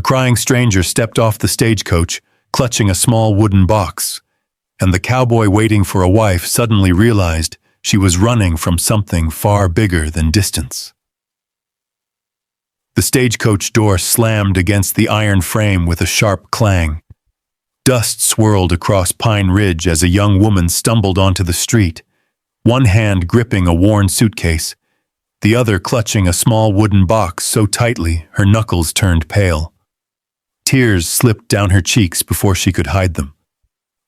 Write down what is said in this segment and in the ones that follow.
crying stranger stepped off the stagecoach, clutching a small wooden box, and the cowboy waiting for a wife suddenly realized she was running from something far bigger than distance. The stagecoach door slammed against the iron frame with a sharp clang. Dust swirled across Pine Ridge as a young woman stumbled onto the street, one hand gripping a worn suitcase, the other clutching a small wooden box so tightly her knuckles turned pale. Tears slipped down her cheeks before she could hide them.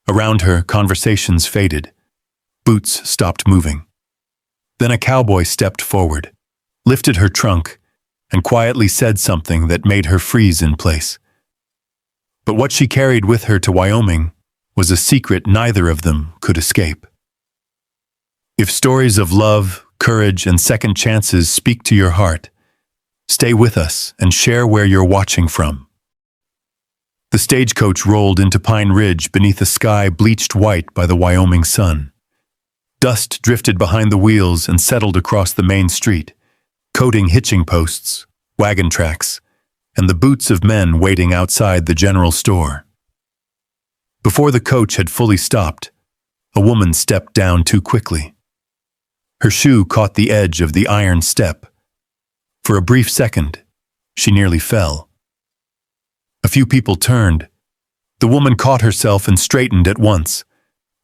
Around her, conversations faded. Boots stopped moving. Then a cowboy stepped forward, lifted her trunk, and quietly said something that made her freeze in place. But what she carried with her to Wyoming was a secret neither of them could escape. If stories of love, courage, and second chances speak to your heart, stay with us and share where you're watching from. The stagecoach rolled into Pine Ridge beneath a sky bleached white by the Wyoming sun. Dust drifted behind the wheels and settled across the main street, coating hitching posts, wagon tracks, and the boots of men waiting outside the general store. Before the coach had fully stopped, a woman stepped down too quickly. Her shoe caught the edge of the iron step. For a brief second, she nearly fell. A few people turned. The woman caught herself and straightened at once,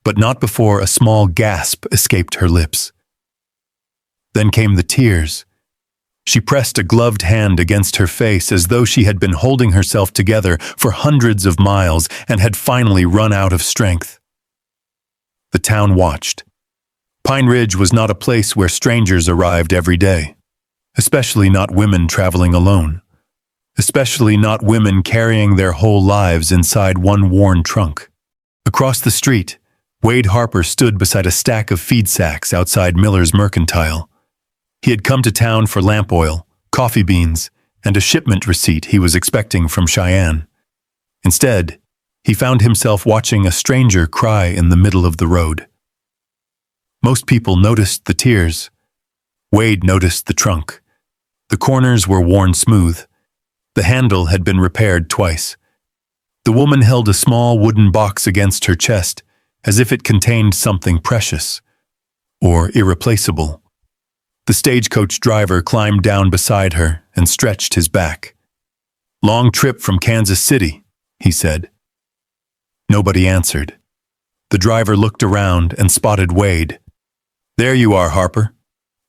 but not before a small gasp escaped her lips. Then came the tears. She pressed a gloved hand against her face as though she had been holding herself together for hundreds of miles and had finally run out of strength. The town watched. Pine Ridge was not a place where strangers arrived every day, especially not women traveling alone, especially not women carrying their whole lives inside one worn trunk. Across the street, Wade Harper stood beside a stack of feed sacks outside Miller's Mercantile. He had come to town for lamp oil, coffee beans, and a shipment receipt he was expecting from Cheyenne. Instead, he found himself watching a stranger cry in the middle of the road. Most people noticed the tears. Wade noticed the trunk. The corners were worn smooth. The handle had been repaired twice. The woman held a small wooden box against her chest, as if it contained something precious or irreplaceable. The stagecoach driver climbed down beside her and stretched his back. "Long trip from Kansas City," he said. Nobody answered. The driver looked around and spotted Wade. "There you are, Harper.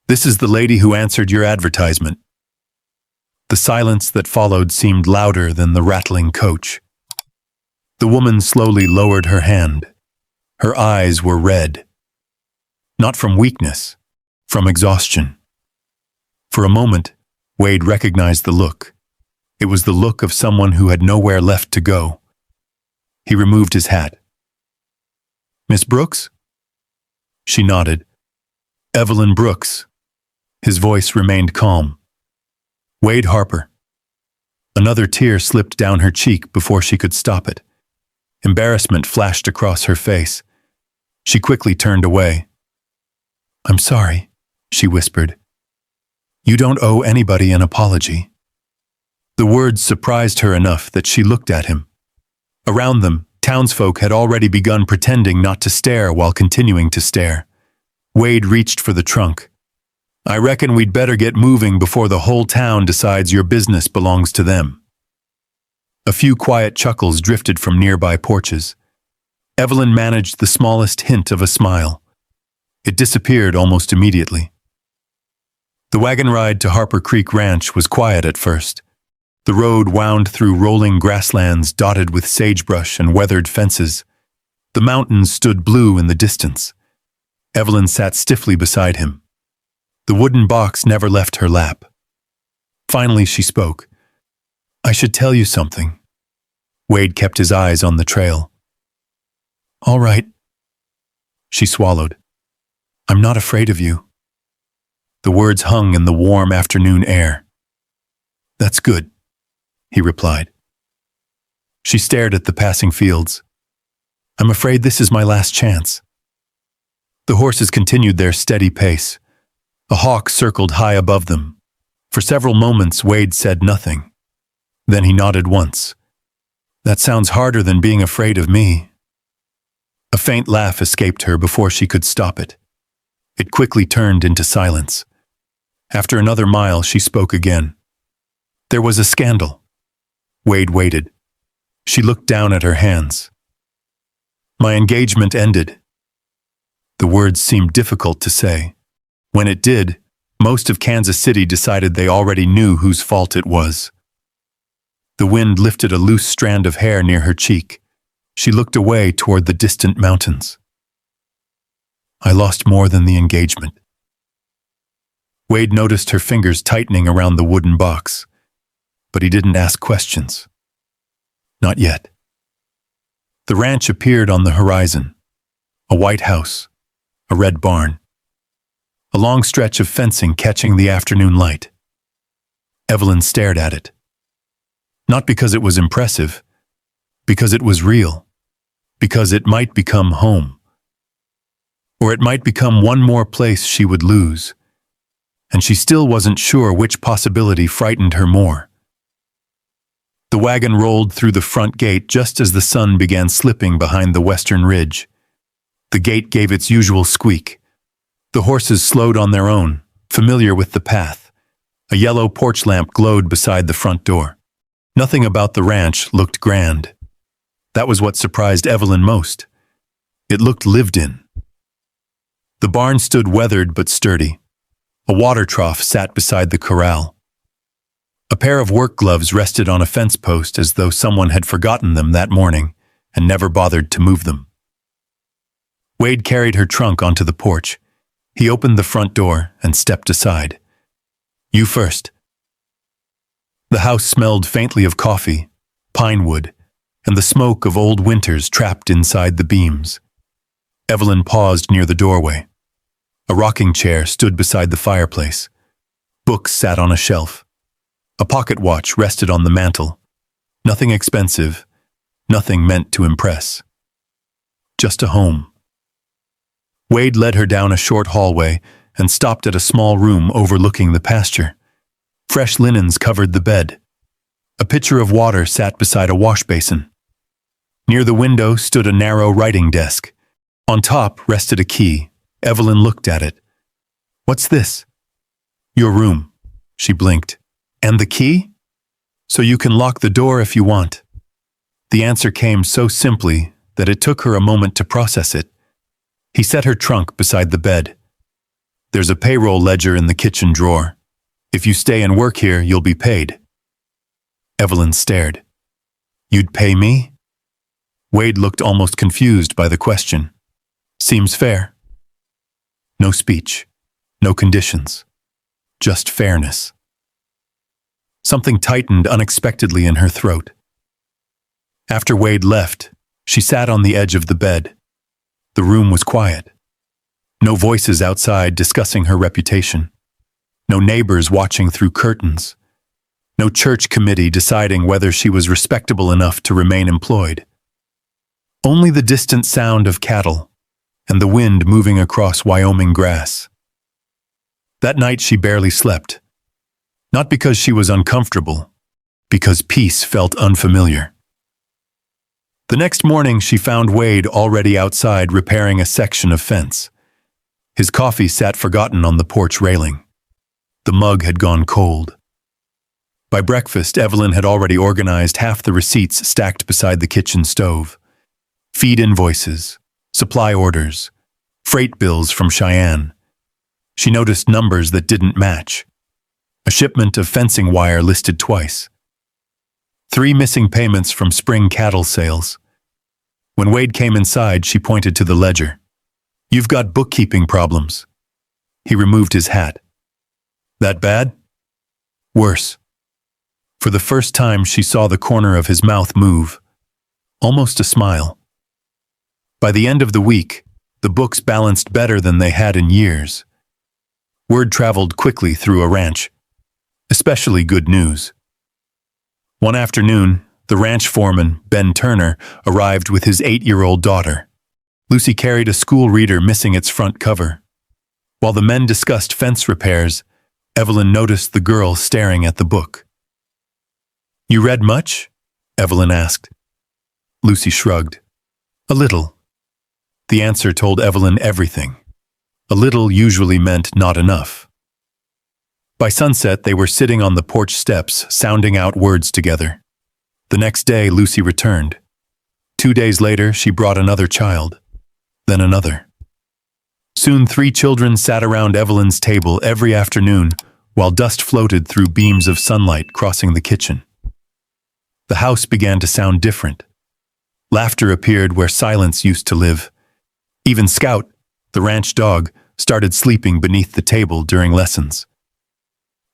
This is the lady who answered your advertisement." The silence that followed seemed louder than the rattling coach. The woman slowly lowered her hand. Her eyes were red. Not from weakness, from exhaustion. For a moment, Wade recognized the look. It was the look of someone who had nowhere left to go. He removed his hat. "Miss Brooks?" She nodded. "Evelyn Brooks." His voice remained calm. "Wade Harper." Another tear slipped down her cheek before she could stop it. Embarrassment flashed across her face. She quickly turned away. "I'm sorry," she whispered. "You don't owe anybody an apology." The words surprised her enough that she looked at him. Around them, townsfolk had already begun pretending not to stare while continuing to stare. Wade reached for the trunk. "I reckon we'd better get moving before the whole town decides your business belongs to them." A few quiet chuckles drifted from nearby porches. Evelyn managed the smallest hint of a smile. It disappeared almost immediately. The wagon ride to Harper Creek Ranch was quiet at first. The road wound through rolling grasslands dotted with sagebrush and weathered fences. The mountains stood blue in the distance. Evelyn sat stiffly beside him. The wooden box never left her lap. Finally, she spoke. "I should tell you something." Wade kept his eyes on the trail. "All right." She swallowed. "I'm not afraid of you." The words hung in the warm afternoon air. "That's good," he replied. She stared at the passing fields. "I'm afraid this is my last chance." The horses continued their steady pace. A hawk circled high above them. For several moments, Wade said nothing. Then he nodded once. That sounds harder than being afraid of me. A faint laugh escaped her before she could stop it. It quickly turned into silence. After another mile, she spoke again. There was a scandal. Wade waited. She looked down at her hands. My engagement ended. The words seemed difficult to say. When it did, most of Kansas City decided they already knew whose fault it was. The wind lifted a loose strand of hair near her cheek. She looked away toward the distant mountains. I lost more than the engagement. Wade noticed her fingers tightening around the wooden box, but he didn't ask questions. Not yet. The ranch appeared on the horizon. A white house, a red barn, a long stretch of fencing catching the afternoon light. Evelyn stared at it. Not because it was impressive, because it was real, because it might become home. Or it might become one more place she would lose, and she still wasn't sure which possibility frightened her more. The wagon rolled through the front gate just as the sun began slipping behind the western ridge. The gate gave its usual squeak. The horses slowed on their own, familiar with the path. A yellow porch lamp glowed beside the front door. Nothing about the ranch looked grand. That was what surprised Evelyn most. It looked lived in. The barn stood weathered but sturdy. A water trough sat beside the corral. A pair of work gloves rested on a fence post as though someone had forgotten them that morning and never bothered to move them. Wade carried her trunk onto the porch. He opened the front door and stepped aside. You first. The house smelled faintly of coffee, pine wood, and the smoke of old winters trapped inside the beams. Evelyn paused near the doorway. A rocking chair stood beside the fireplace. Books sat on a shelf. A pocket watch rested on the mantel. Nothing expensive, nothing meant to impress. Just a home. Wade led her down a short hallway and stopped at a small room overlooking the pasture. Fresh linens covered the bed. A pitcher of water sat beside a wash basin. Near the window stood a narrow writing desk. On top rested a key. Evelyn looked at it. What's this? Your room. She blinked. And the key? So you can lock the door if you want. The answer came so simply that it took her a moment to process it. He set her trunk beside the bed. There's a payroll ledger in the kitchen drawer. If you stay and work here, you'll be paid. Evelyn stared. You'd pay me? Wade looked almost confused by the question. Seems fair. No speech. No conditions. Just fairness. Something tightened unexpectedly in her throat. After Wade left, she sat on the edge of the bed. The room was quiet. No voices outside discussing her reputation. No neighbors watching through curtains. No church committee deciding whether she was respectable enough to remain employed. Only the distant sound of cattle and the wind moving across Wyoming grass. That night she barely slept. Not because she was uncomfortable, because peace felt unfamiliar. The next morning she found Wade already outside repairing a section of fence. His coffee sat forgotten on the porch railing. The mug had gone cold. By breakfast, Evelyn had already organized half the receipts stacked beside the kitchen stove. Feed invoices, supply orders, freight bills from Cheyenne. She noticed numbers that didn't match. A shipment of fencing wire listed twice. 3 missing payments from spring cattle sales. When Wade came inside, she pointed to the ledger. You've got bookkeeping problems. He removed his hat. That bad? Worse. For the first time, she saw the corner of his mouth move. Almost a smile. By the end of the week, the books balanced better than they had in years. Word traveled quickly through a ranch. Especially good news. One afternoon, the ranch foreman, Ben Turner, arrived with his 8-year-old daughter. Lucy carried a school reader missing its front cover. While the men discussed fence repairs, Evelyn noticed the girl staring at the book. You read much? Evelyn asked. Lucy shrugged. A little. The answer told Evelyn everything. A little usually meant not enough. By sunset, they were sitting on the porch steps, sounding out words together. The next day, Lucy returned. 2 days later, she brought another child, then another. Soon 3 children sat around Evelyn's table every afternoon while dust floated through beams of sunlight crossing the kitchen. The house began to sound different. Laughter appeared where silence used to live. Even Scout, the ranch dog, started sleeping beneath the table during lessons.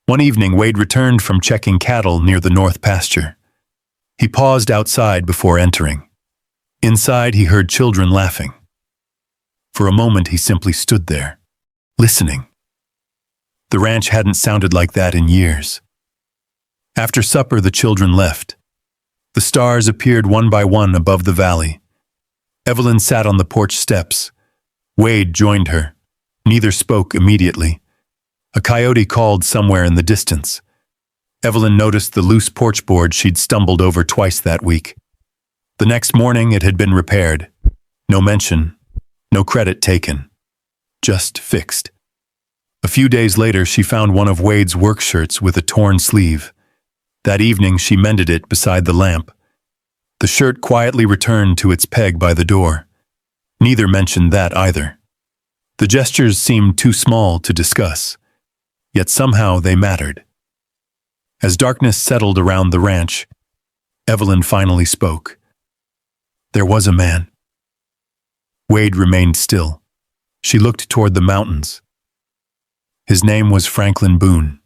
One evening, Wade returned from checking cattle near the north pasture. He paused outside before entering. Inside, he heard children laughing. For a moment, he simply stood there, listening. The ranch hadn't sounded like that in years. After supper, the children left. The stars appeared one by one above the valley. Evelyn sat on the porch steps. Wade joined her. Neither spoke immediately. A coyote called somewhere in the distance. Evelyn noticed the loose porch board she'd stumbled over twice that week. The next morning, it had been repaired. No mention, no credit taken. Just fixed. A few days later, she found one of Wade's work shirts with a torn sleeve. That evening, she mended it beside the lamp. The shirt quietly returned to its peg by the door. Neither mentioned that either. The gestures seemed too small to discuss, yet somehow they mattered. As darkness settled around the ranch, Evelyn finally spoke. There was a man. Wade remained still. She looked toward the mountains. His name was Franklin Boon.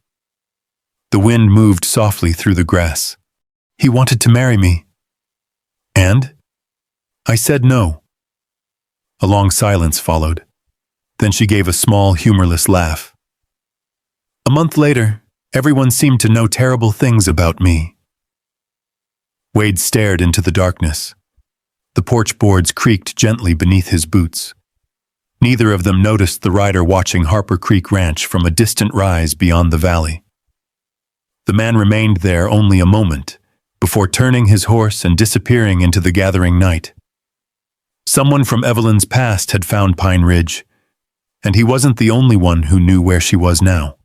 The wind moved softly through the grass. He wanted to marry me. And? I said no. A long silence followed. Then she gave a small, humorless laugh. A month later, everyone seemed to know terrible things about me. Wade stared into the darkness. The porch boards creaked gently beneath his boots. Neither of them noticed the rider watching Harper Creek Ranch from a distant rise beyond the valley. The man remained there only a moment, before turning his horse and disappearing into the gathering night. Someone from Evelyn's past had found Pine Ridge, and he wasn't the only one who knew where she was now.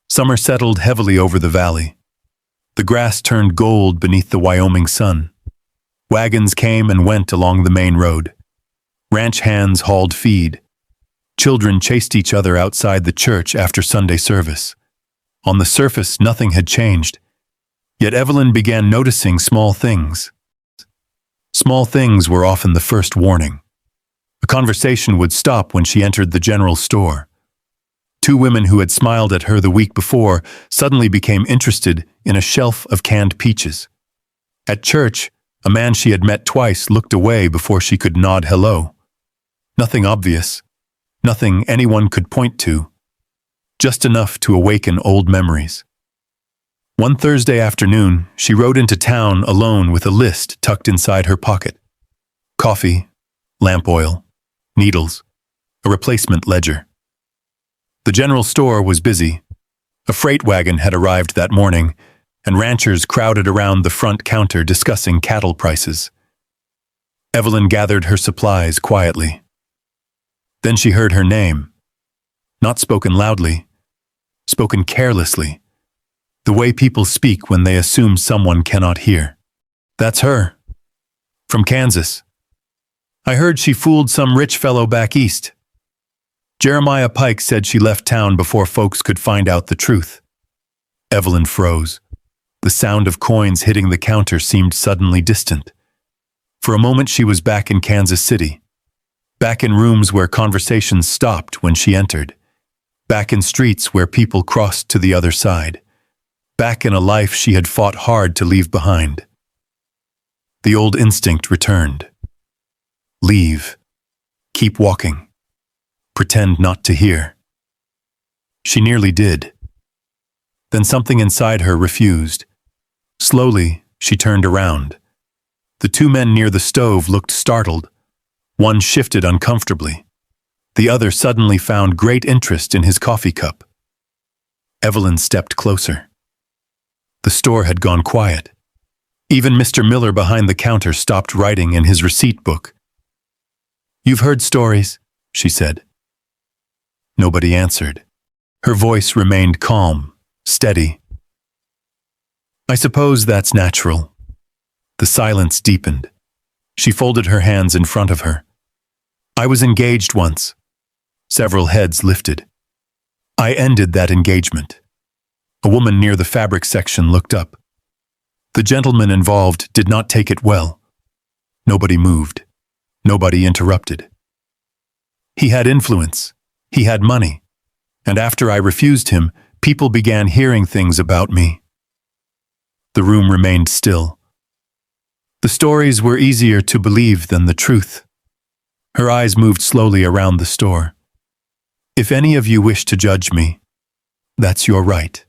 Summer settled heavily over the valley. The grass turned gold beneath the Wyoming sun. Wagons came and went along the main road. Ranch hands hauled feed. Children chased each other outside the church after Sunday service. On the surface, nothing had changed. Yet Evelyn began noticing small things. Small things were often the first warning. A conversation would stop when she entered the general store. 2 women who had smiled at her the week before suddenly became interested in a shelf of canned peaches. At church, a man she had met twice looked away before she could nod hello. Nothing obvious, nothing anyone could point to, just enough to awaken old memories. One Thursday afternoon, she rode into town alone with a list tucked inside her pocket. Coffee, lamp oil, needles, a replacement ledger. The general store was busy. A freight wagon had arrived that morning, and ranchers crowded around the front counter discussing cattle prices. Evelyn gathered her supplies quietly. Then she heard her name, not spoken loudly, spoken carelessly, the way people speak when they assume someone cannot hear. That's her. From Kansas. I heard she fooled some rich fellow back east. Jeremiah Pike said she left town before folks could find out the truth. Evelyn froze. The sound of coins hitting the counter seemed suddenly distant. For a moment she was back in Kansas City. Back in rooms where conversations stopped when she entered. Back in streets where people crossed to the other side. Back in a life she had fought hard to leave behind. The old instinct returned. Leave. Keep walking. Pretend not to hear. She nearly did. Then something inside her refused. Slowly, she turned around. The 2 men near the stove looked startled. One shifted uncomfortably. The other suddenly found great interest in his coffee cup. Evelyn stepped closer. The store had gone quiet. Even Mr. Miller behind the counter stopped writing in his receipt book. "You've heard stories," she said. Nobody answered. Her voice remained calm, steady. "I suppose that's natural." The silence deepened. She folded her hands in front of her. "I was engaged once." Several heads lifted. "I ended that engagement." A woman near the fabric section looked up. The gentleman involved did not take it well. Nobody moved. Nobody interrupted. He had influence. He had money. And after I refused him, people began hearing things about me. The room remained still. The stories were easier to believe than the truth. Her eyes moved slowly around the store. "If any of you wish to judge me, that's your right."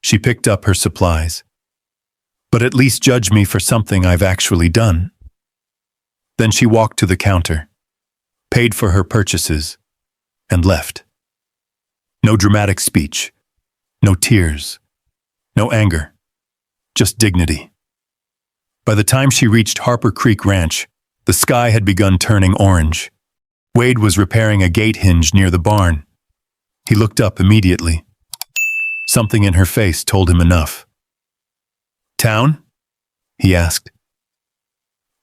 She picked up her supplies. "But at least judge me for something I've actually done." Then she walked to the counter, paid for her purchases, and left. No dramatic speech, no tears, no anger, just dignity. By the time she reached Harper Creek Ranch, the sky had begun turning orange. Wade was repairing a gate hinge near the barn. He looked up immediately. Something in her face told him enough. "Town?" he asked.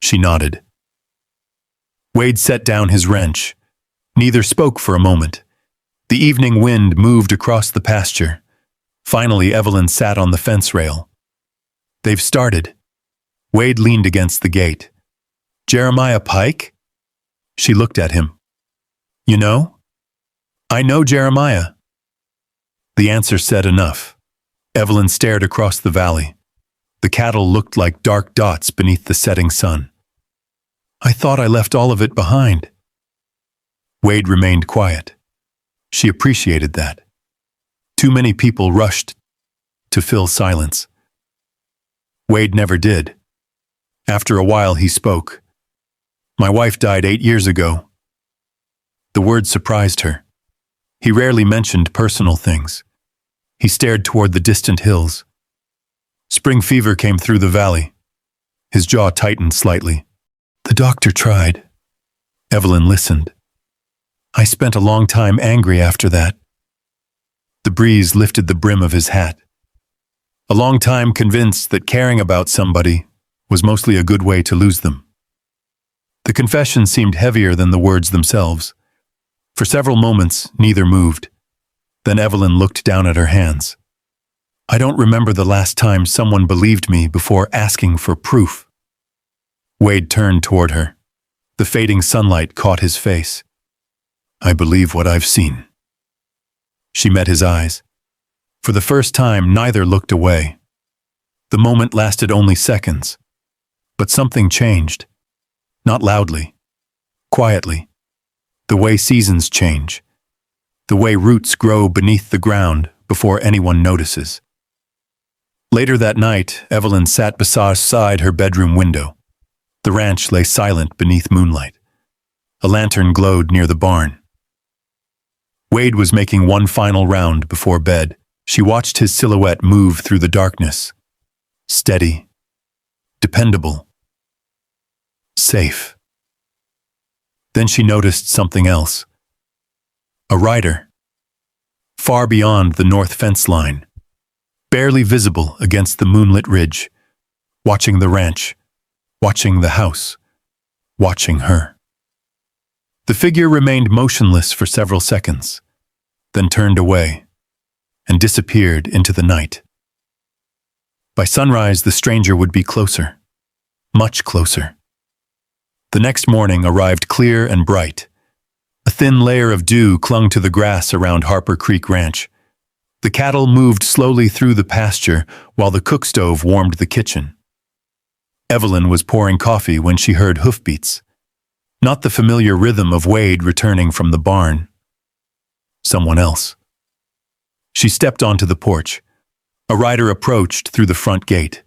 She nodded. Wade set down his wrench. Neither spoke for a moment. The evening wind moved across the pasture. Finally, Evelyn sat on the fence rail. "They've started." Wade leaned against the gate. "Jeremiah Pike?" She looked at him. "You know?" "I know Jeremiah." The answer said enough. Evelyn stared across the valley. The cattle looked like dark dots beneath the setting sun. "I thought I left all of it behind." Wade remained quiet. She appreciated that. Too many people rushed to fill silence. Wade never did. After a while he spoke. "My wife died 8 years ago." The word surprised her. He rarely mentioned personal things. He stared toward the distant hills. Spring fever came through the valley. His jaw tightened slightly. "The doctor tried." Evelyn listened. "I spent a long time angry after that." The breeze lifted the brim of his hat. A long time convinced that caring about somebody was mostly a good way to lose them. The confession seemed heavier than the words themselves. For several moments, neither moved. Then Evelyn looked down at her hands. "I don't remember the last time someone believed me before asking for proof." Wade turned toward her. The fading sunlight caught his face. "I believe what I've seen." She met his eyes. For the first time, neither looked away. The moment lasted only seconds. But something changed. Not loudly. Quietly. The way seasons change. The way roots grow beneath the ground before anyone notices. Later that night, Evelyn sat beside her bedroom window. The ranch lay silent beneath moonlight. A lantern glowed near the barn. Wade was making one final round before bed. She watched his silhouette move through the darkness. Steady. Dependable. Safe. Then she noticed something else. A rider. Far beyond the north fence line. Barely visible against the moonlit ridge. Watching the ranch. Watching the house. Watching her. The figure remained motionless for several seconds, then turned away and disappeared into the night. By sunrise, the stranger would be closer, much closer. The next morning arrived clear and bright. A thin layer of dew clung to the grass around Harper Creek Ranch. The cattle moved slowly through the pasture while the cook stove warmed the kitchen. Evelyn was pouring coffee when she heard hoofbeats. Not the familiar rhythm of Wade returning from the barn. Someone else. She stepped onto the porch. A rider approached through the front gate.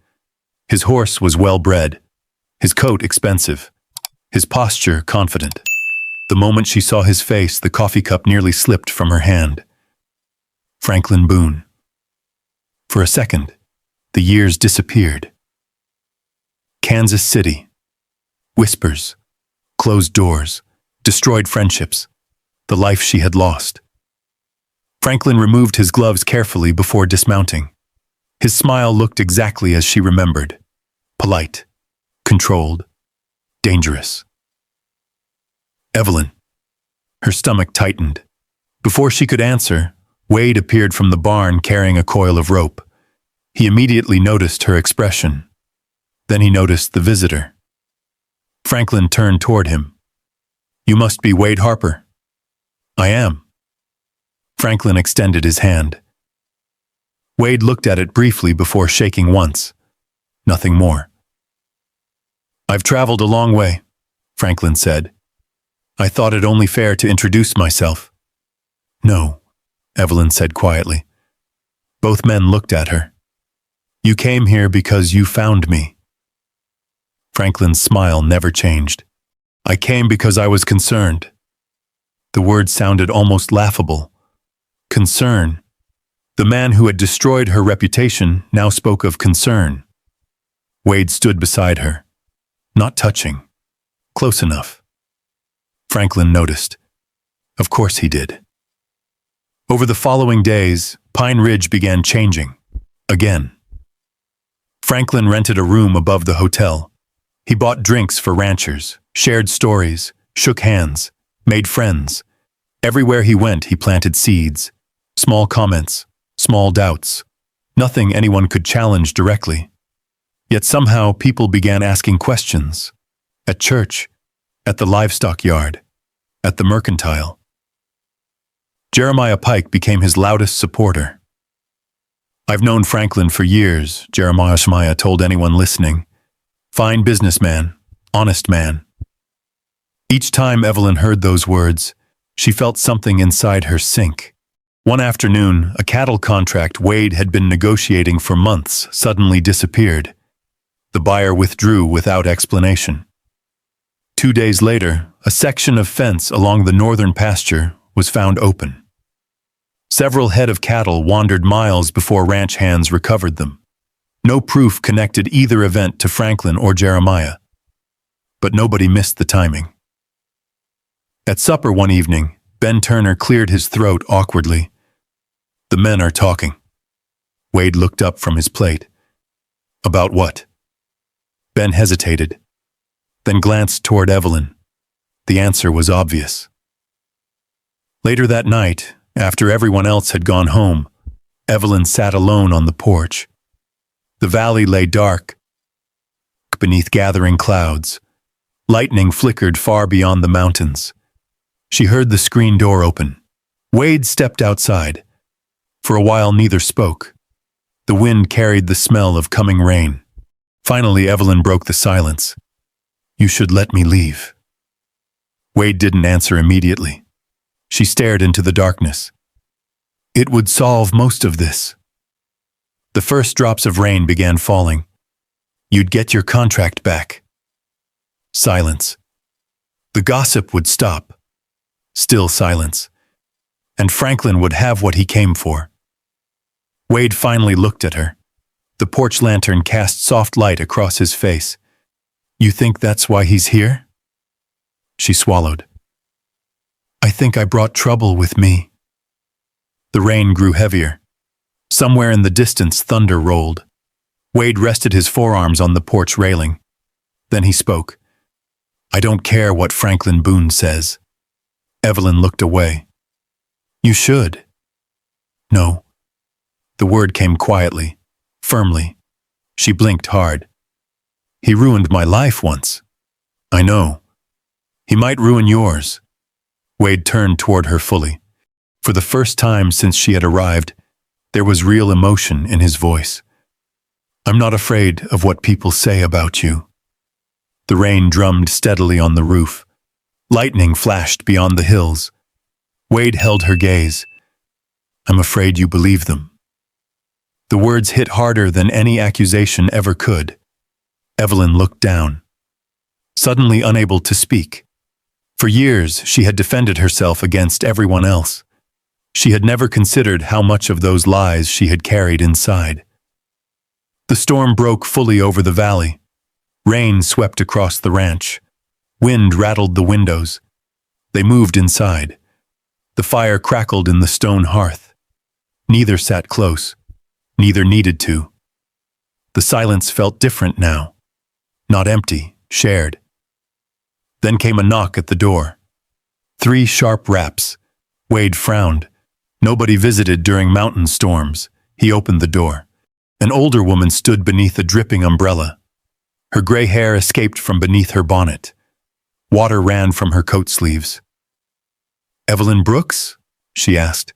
His horse was well-bred, his coat expensive, his posture confident. The moment she saw his face, the coffee cup nearly slipped from her hand. Franklin Boon. For a second, The years disappeared. Kansas City. Whispers. Closed doors. Destroyed friendships. The life she had lost. Franklin removed his gloves carefully before dismounting. His smile looked exactly as she remembered. Polite. Controlled. Dangerous. Evelyn. Her stomach tightened. Before she could answer, Wade appeared from the barn carrying a coil of rope. He immediately noticed her expression. Then he noticed the visitor. Franklin turned toward him. "You must be Wade Harper." "I am." Franklin extended his hand. Wade looked at it briefly before shaking once. Nothing more. "I've traveled a long way," Franklin said. "I thought it only fair to introduce myself." "No," Evelyn said quietly. Both men looked at her. "You came here because you found me." Franklin's smile never changed. "I came because I was concerned." The word sounded almost laughable. Concern. The man who had destroyed her reputation now spoke of concern. Wade stood beside her. Not touching. Close enough. Franklin noticed. Of course he did. Over the following days, Pine Ridge began changing. Again. Franklin rented a room above the hotel. He bought drinks for ranchers, shared stories, shook hands, made friends. Everywhere he went, he planted seeds. Small comments, small doubts. Nothing anyone could challenge directly. Yet somehow people began asking questions. At church, at the livestock yard, at the mercantile. Jeremiah Pike became his loudest supporter. "I've known Franklin for years," Jeremiah told anyone listening. "Fine businessman, honest man." Each time Evelyn heard those words, she felt something inside her sink. One afternoon, a cattle contract Wade had been negotiating for months suddenly disappeared. The buyer withdrew without explanation. 2 days later, a section of fence along the northern pasture was found open. Several head of cattle wandered miles before ranch hands recovered them. No proof connected either event to Franklin or Jeremiah. But nobody missed the timing. At supper one evening, Ben Turner cleared his throat awkwardly. "The men are talking." Wade looked up from his plate. "About what?" Ben hesitated, then glanced toward Evelyn. The answer was obvious. Later that night, after everyone else had gone home, Evelyn sat alone on the porch. The valley lay dark beneath gathering clouds. Lightning flickered far beyond the mountains. She heard the screen door open. Wade stepped outside. For a while neither spoke. The wind carried the smell of coming rain. Finally, Evelyn broke the silence. "You should let me leave." Wade didn't answer immediately. She stared into the darkness. "It would solve most of this." The first drops of rain began falling. "You'd get your contract back." Silence. The gossip would stop. Still silence. And Franklin would have what he came for. Wade finally looked at her. The porch lantern cast soft light across his face. "You think that's why he's here?" She swallowed. "I think I brought trouble with me." The rain grew heavier. Somewhere in the distance, thunder rolled. Wade rested his forearms on the porch railing. Then he spoke. "I don't care what Franklin Boon says." Evelyn looked away. "You should." "No." The word came quietly, firmly. She blinked hard. "He ruined my life once." "I know. He might ruin yours." Wade turned toward her fully. For the first time since she had arrived, there was real emotion in his voice. "I'm not afraid of what people say about you." The rain drummed steadily on the roof. Lightning flashed beyond the hills. Wade held her gaze. "I'm afraid you believe them." The words hit harder than any accusation ever could. Evelyn looked down. Suddenly unable to speak. For years, she had defended herself against everyone else. She had never considered how much of those lies she had carried inside. The storm broke fully over the valley. Rain swept across the ranch. Wind rattled the windows. They moved inside. The fire crackled in the stone hearth. Neither sat close. Neither needed to. The silence felt different now. Not empty, shared. Then came a knock at the door. 3 sharp raps. Wade frowned. Nobody visited during mountain storms. He opened the door. An older woman stood beneath a dripping umbrella. Her gray hair escaped from beneath her bonnet. Water ran from her coat sleeves. "Evelyn Brooks?" she asked.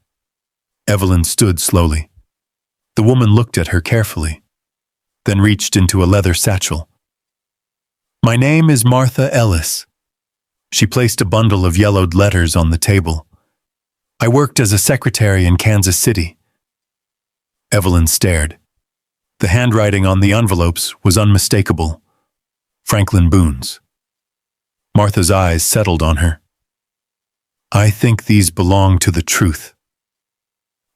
Evelyn stood slowly. The woman looked at her carefully, then reached into a leather satchel. "My name is Martha Ellis." She placed a bundle of yellowed letters on the table. "I worked as a secretary in Kansas City." Evelyn stared. The handwriting on the envelopes was unmistakable. Franklin Boon's. Martha's eyes settled on her. "I think these belong to the truth."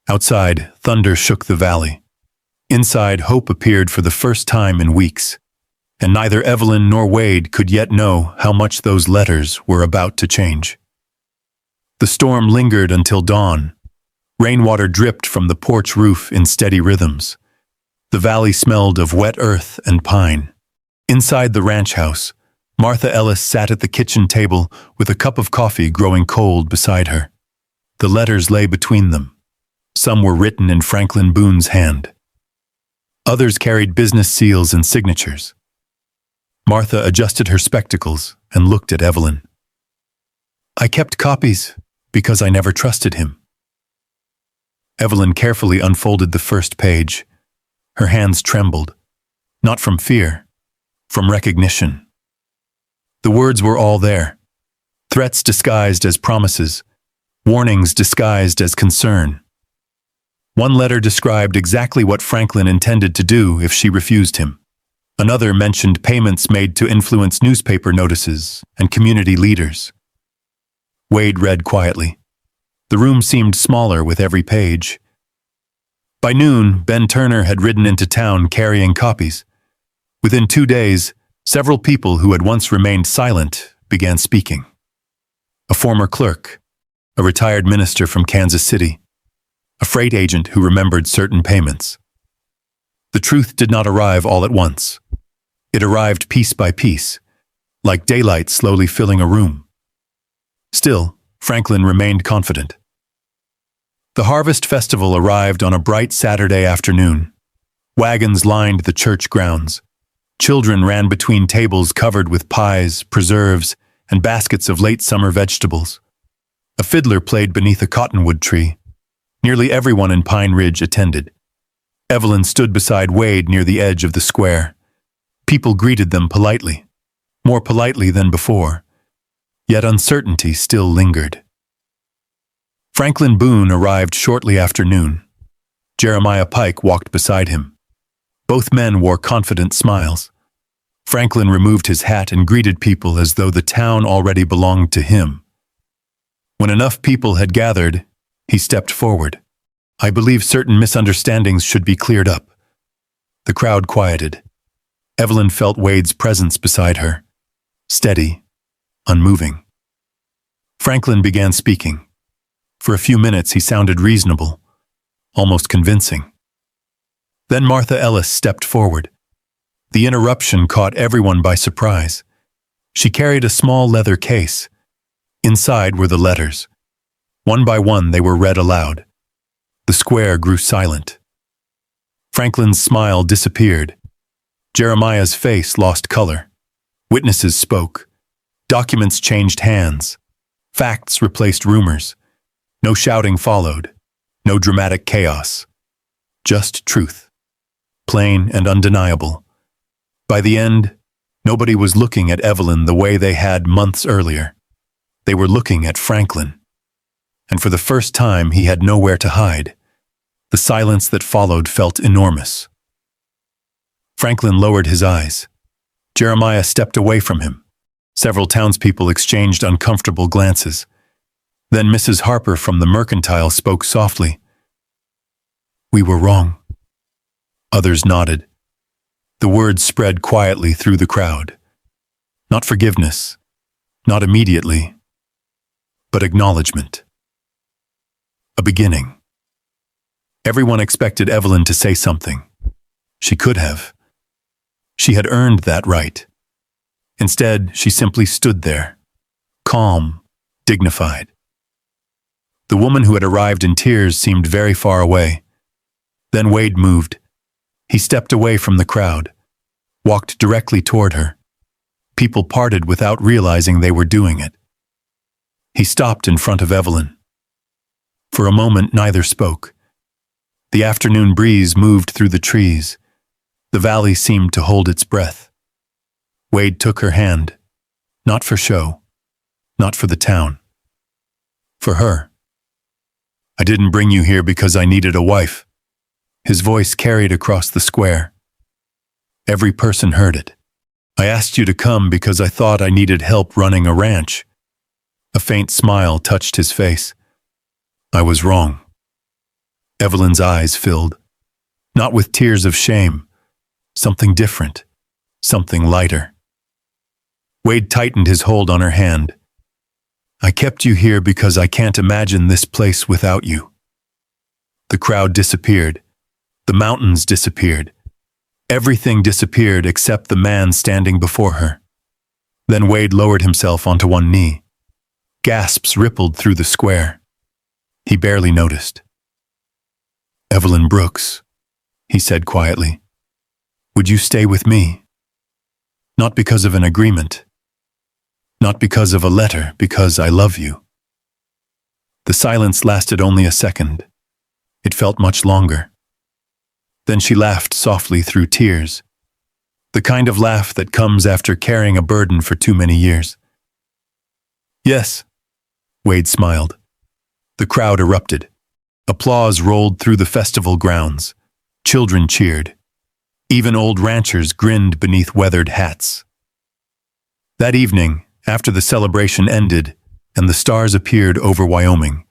Outside, thunder shook the valley. Inside, hope appeared for the first time in weeks, and neither Evelyn nor Wade could yet know how much those letters were about to change. The storm lingered until dawn. Rainwater dripped from the porch roof in steady rhythms. The valley smelled of wet earth and pine. Inside the ranch house, Martha Ellis sat at the kitchen table with a cup of coffee growing cold beside her. The letters lay between them. Some were written in Franklin Boone's hand. Others carried business seals and signatures. Martha adjusted her spectacles and looked at Evelyn. "I kept copies because I never trusted him." Evelyn carefully unfolded the first page. Her hands trembled, not from fear, from recognition. The words were all there. Threats disguised as promises, warnings disguised as concern. One letter described exactly what Franklin intended to do if she refused him. Another mentioned payments made to influence newspaper notices and community leaders. Wade read quietly. The room seemed smaller with every page. By noon, Ben Turner had ridden into town carrying copies. Within 2 days, several people who had once remained silent began speaking. A former clerk, a retired minister from Kansas City, a freight agent who remembered certain payments. The truth did not arrive all at once. It arrived piece by piece, like daylight slowly filling a room. Still, Franklin remained confident. The Harvest Festival arrived on a bright Saturday afternoon. Wagons lined the church grounds. Children ran between tables covered with pies, preserves, and baskets of late summer vegetables. A fiddler played beneath a cottonwood tree. Nearly everyone in Pine Ridge attended. Evelyn stood beside Wade near the edge of the square. People greeted them politely, more politely than before. Yet uncertainty still lingered. Franklin Boone arrived shortly after noon. Jeremiah Pike walked beside him. Both men wore confident smiles. Franklin removed his hat and greeted people as though the town already belonged to him. When enough people had gathered, he stepped forward. "I believe certain misunderstandings should be cleared up." The crowd quieted. Evelyn felt Wade's presence beside her, steady, unmoving. Franklin began speaking. For a few minutes he sounded reasonable, almost convincing. Then Martha Ellis stepped forward. The interruption caught everyone by surprise. She carried a small leather case. Inside were the letters. One by one they were read aloud. The square grew silent. Franklin's smile disappeared. Jeremiah's face lost color. Witnesses spoke. Documents changed hands. Facts replaced rumors. No shouting followed. No dramatic chaos. Just truth. Plain and undeniable. By the end, nobody was looking at Evelyn the way they had months earlier. They were looking at Franklin. And for the first time, he had nowhere to hide. The silence that followed felt enormous. Franklin lowered his eyes. Jeremiah stepped away from him. Several townspeople exchanged uncomfortable glances. Then Mrs. Harper from the Mercantile spoke softly. "We were wrong." Others nodded. The words spread quietly through the crowd. Not forgiveness, not immediately, but acknowledgement. A beginning. Everyone expected Evelyn to say something. She could have. She had earned that right. Instead, she simply stood there, calm, dignified. The woman who had arrived in tears seemed very far away. Then Wade moved. He stepped away from the crowd, walked directly toward her. People parted without realizing they were doing it. He stopped in front of Evelyn. For a moment, neither spoke. The afternoon breeze moved through the trees. The valley seemed to hold its breath. Wade took her hand, not for show, not for the town. For her. I didn't bring you here because I needed a wife. His voice carried across the square. Every person heard it. I asked you to come because I thought I needed help running a ranch. A faint smile touched his face. I was wrong. Evelyn's eyes filled, not with tears of shame, something different, something lighter. Wade tightened his hold on her hand. I kept you here because I can't imagine this place without you. The crowd disappeared. The mountains disappeared. Everything disappeared except the man standing before her. Then Wade lowered himself onto one knee. Gasps rippled through the square. He barely noticed. Evelyn Brooks, he said quietly, would you stay with me? Not because of an agreement. Not because of a letter, because I love you. The silence lasted only a second. It felt much longer. Then she laughed softly through tears, the kind of laugh that comes after carrying a burden for too many years. Yes, Wade smiled. The crowd erupted. Applause rolled through the festival grounds. Children cheered. Even old ranchers grinned beneath weathered hats. That evening, after the celebration ended and the stars appeared over Wyoming,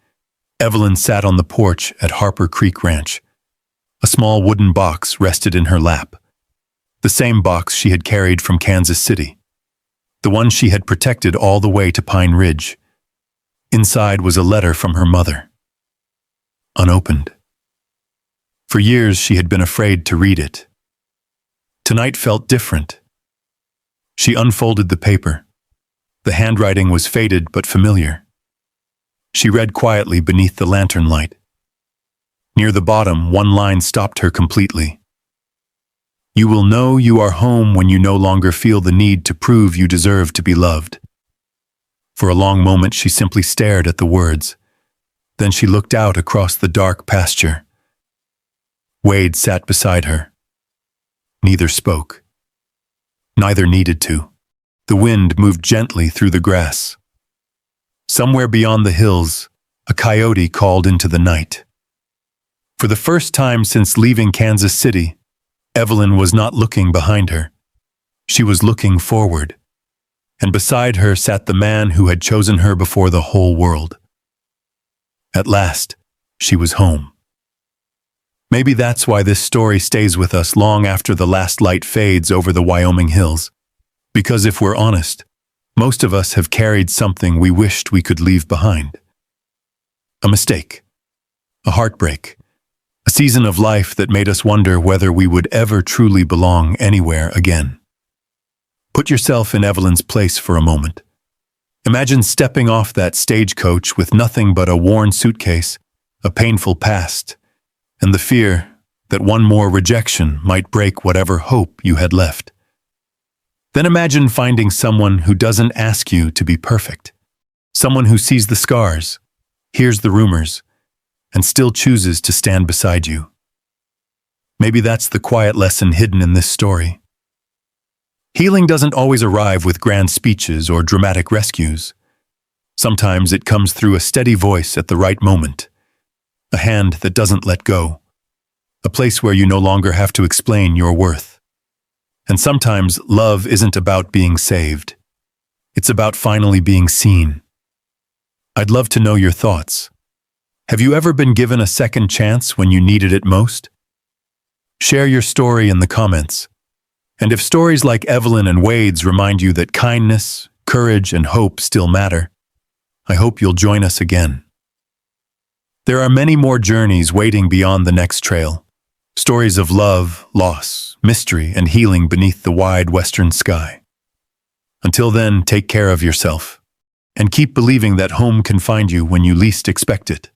Evelyn sat on the porch at Harper Creek Ranch. A small wooden box rested in her lap. The same box she had carried from Kansas City. The one she had protected all the way to Pine Ridge. Inside was a letter from her mother. Unopened. For years she had been afraid to read it. Tonight felt different. She unfolded the paper. The handwriting was faded but familiar. She read quietly beneath the lantern light. Near the bottom, one line stopped her completely. You will know you are home when you no longer feel the need to prove you deserve to be loved. For a long moment she simply stared at the words. Then she looked out across the dark pasture. Wade sat beside her. Neither spoke. Neither needed to. The wind moved gently through the grass. Somewhere beyond the hills, a coyote called into the night. For the first time since leaving Kansas City, Evelyn was not looking behind her. She was looking forward. And beside her sat the man who had chosen her before the whole world. At last, she was home. Maybe that's why this story stays with us long after the last light fades over the Wyoming hills. Because if we're honest, most of us have carried something we wished we could leave behind. A mistake, a heartbreak, a season of life that made us wonder whether we would ever truly belong anywhere again. Put yourself in Evelyn's place for a moment. Imagine stepping off that stagecoach with nothing but a worn suitcase, a painful past, and the fear that one more rejection might break whatever hope you had left. Then imagine finding someone who doesn't ask you to be perfect. Someone who sees the scars, hears the rumors, and still chooses to stand beside you. Maybe that's the quiet lesson hidden in this story. Healing doesn't always arrive with grand speeches or dramatic rescues. Sometimes it comes through a steady voice at the right moment, a hand that doesn't let go, a place where you no longer have to explain your worth. And sometimes love isn't about being saved. It's about finally being seen. I'd love to know your thoughts. Have you ever been given a second chance when you needed it most? Share your story in the comments. And if stories like Evelyn and Wade's remind you that kindness, courage, and hope still matter, I hope you'll join us again. There are many more journeys waiting beyond the next trail. Stories of love, loss, mystery, and healing beneath the wide western sky. Until then, take care of yourself, and keep believing that home can find you when you least expect it.